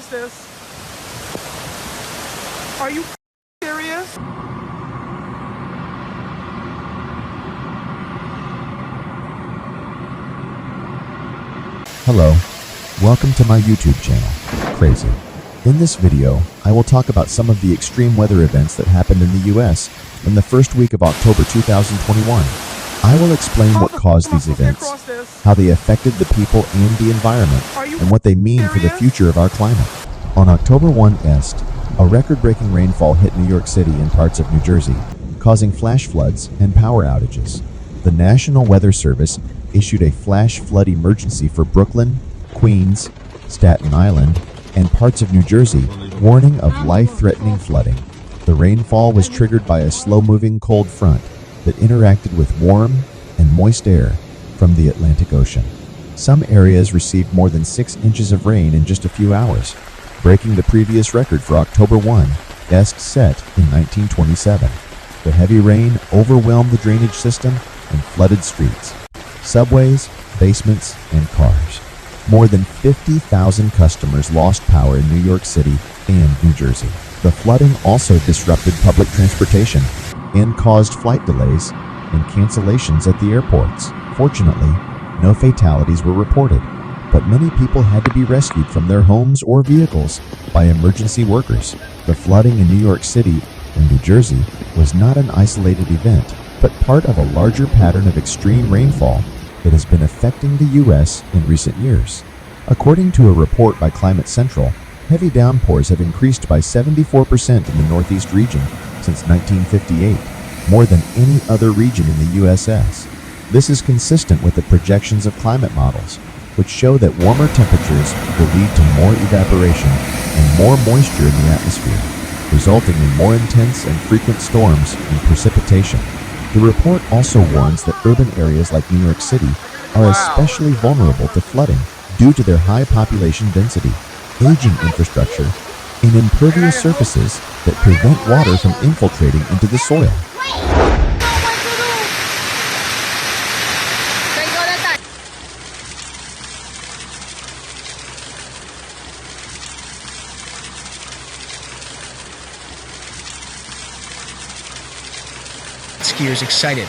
across this. Are you serious? Hello, welcome to my YouTube channel, Crazy. In this video, I will talk about some of the extreme weather events that happened in the US in the first week of October 2021. I will explain what caused these events, how they affected the people and the environment, and what they mean for the future of our climate. On October 1 Est, a record-breaking rainfall hit New York City and parts of New Jersey, causing flash floods and power outages. The National Weather Service issued a flash flood emergency for Brooklyn, Queens, Staten Island, and parts of New Jersey, warning of life-threatening flooding. The rainfall was triggered by a slow-moving cold front that interacted with warm and moist air from the Atlantic Ocean. Some areas received more than 6 inches of rain in just a few hours, breaking the previous record for October 1, Est set in 1927. The heavy rain overwhelmed the drainage system and flooded streets, subways, basements, and cars. More than 50,000 customers lost power in New York City and New Jersey. The flooding also disrupted public transportation and caused flight delays and cancellations at the airports. Fortunately, no fatalities were reported, but many people had to be rescued from their homes or vehicles by emergency workers. The flooding in New York City and New Jersey was not an isolated event, but part of a larger pattern of extreme rainfall that has been affecting the U.S. in recent years. According to a report by Climate Central, heavy downpours have increased by 74% in the Northeast region since 1958, more than any other region in the USS. This is consistent with the projections of climate models, which show that warmer temperatures will lead to more evaporation and more moisture in the atmosphere, resulting in more intense and frequent storms and precipitation. The report also warns that urban areas like New York City are especially vulnerable to flooding due to their high population density, aging infrastructure, and impervious surfaces that prevent water from infiltrating into the soil. Skiers excited.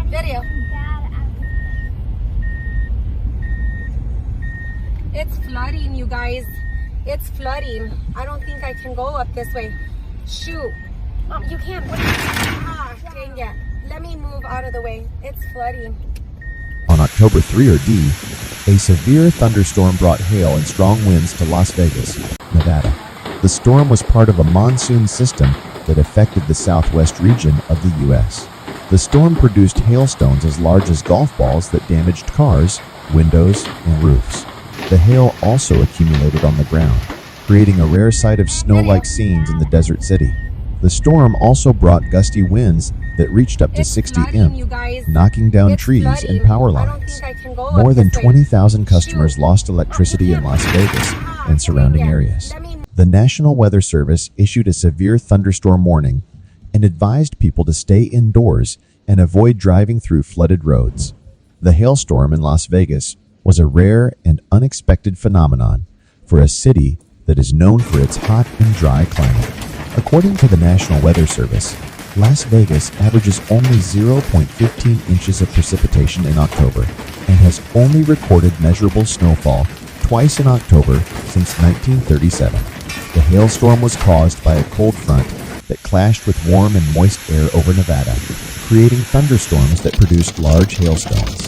Video. It's flooding, you guys. It's flooding. I don't think I can go up this way. Shoot. You can't. Dang it. Let me move out of the way. It's flooding. On October 3 or D, a severe thunderstorm brought hail and strong winds to Las Vegas, Nevada. The storm was part of a monsoon system that affected the southwest region of the U.S. The storm produced hailstones as large as golf balls that damaged cars, windows, and roofs. The hail also accumulated on the ground, creating a rare sight of snow-like scenes in the desert city. The storm also brought gusty winds that reached up to 60 mph, knocking down trees and power lines. More than 20,000 customers lost electricity in Las Vegas and surrounding areas. The National Weather Service issued a severe thunderstorm warning and advised people to stay indoors and avoid driving through flooded roads. The hailstorm in Las Vegas was a rare and unexpected phenomenon for a city that is known for its hot and dry climate. According to the National Weather Service, Las Vegas averages only 0.15 inches of precipitation in October and has only recorded measurable snowfall twice in October since 1937. The hailstorm was caused by a cold front that clashed with warm and moist air over Nevada, creating thunderstorms that produced large hailstones.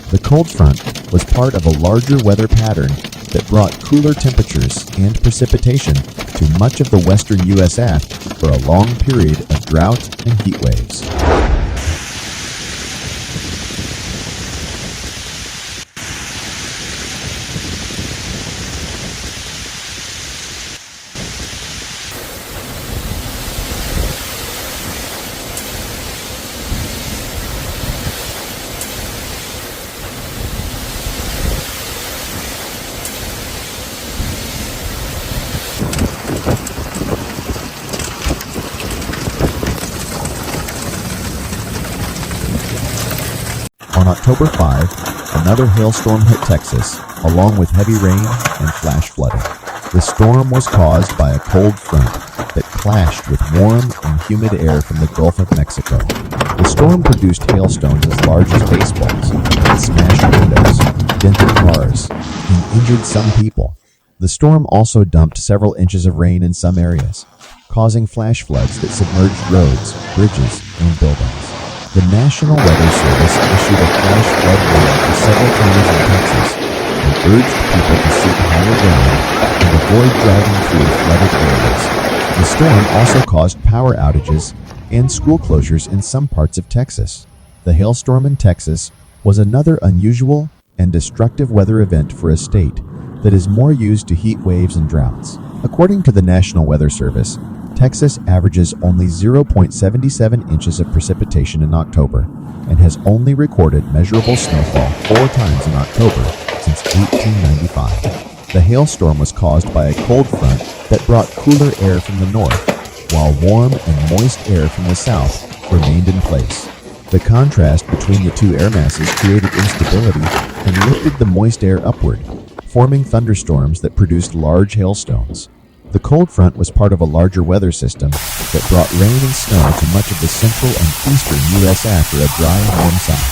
The cold front was part of a larger weather pattern that brought cooler temperatures and precipitation to much of the western USF for a long period of drought and heat waves. October 5, another hailstorm hit Texas, along with heavy rain and flash flooding. The storm was caused by a cold front that clashed with warm and humid air from the Gulf of Mexico. The storm produced hailstones as large as baseballs that smashed windows, dented cars, and injured some people. The storm also dumped several inches of rain in some areas, causing flash floods that submerged roads, bridges, and buildings. The National Weather Service issued a flash flood warning for several counties in Texas and urged people to seek higher ground and avoid driving through flooded areas. The storm also caused power outages and school closures in some parts of Texas. The hailstorm in Texas was another unusual and destructive weather event for a state that is more used to heat waves and droughts. According to the National Weather Service, Texas averages only 0.77 inches of precipitation in October and has only recorded measurable snowfall 4 times in October since 1895. The hailstorm was caused by a cold front that brought cooler air from the north, while warm and moist air from the south remained in place. The contrast between the two air masses created instability and lifted the moist air upward, forming thunderstorms that produced large hailstones. The cold front was part of a larger weather system that brought rain and snow to much of the central and eastern U.S. after a dry and warm summer.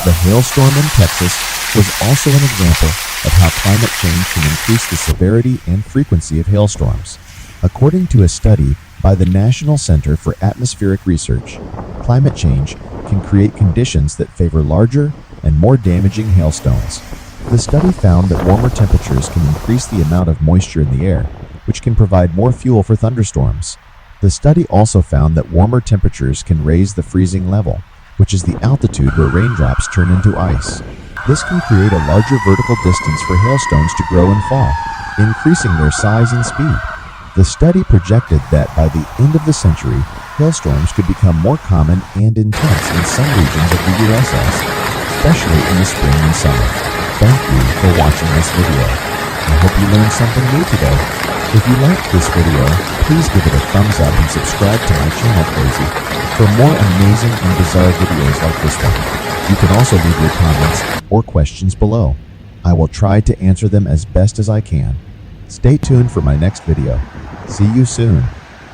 The hailstorm in Texas was also an example of how climate change can increase the severity and frequency of hailstorms. According to a study by the National Center for Atmospheric Research, climate change can create conditions that favor larger and more damaging hailstones. The study found that warmer temperatures can increase the amount of moisture in the air, which can provide more fuel for thunderstorms. The study also found that warmer temperatures can raise the freezing level, which is the altitude where raindrops turn into ice. This can create a larger vertical distance for hailstones to grow and fall, increasing their size and speed. The study projected that by the end of the century, hailstorms could become more common and intense in some regions of the USS, especially in the spring and summer. Thank you for watching this video. I hope you learned something new today. If you liked this video, please give it a thumbs up and subscribe to my channel, Crazy, for more amazing and bizarre videos like this one. You can also leave your comments or questions below. I will try to answer them as best as I can. Stay tuned for my next video. See you soon.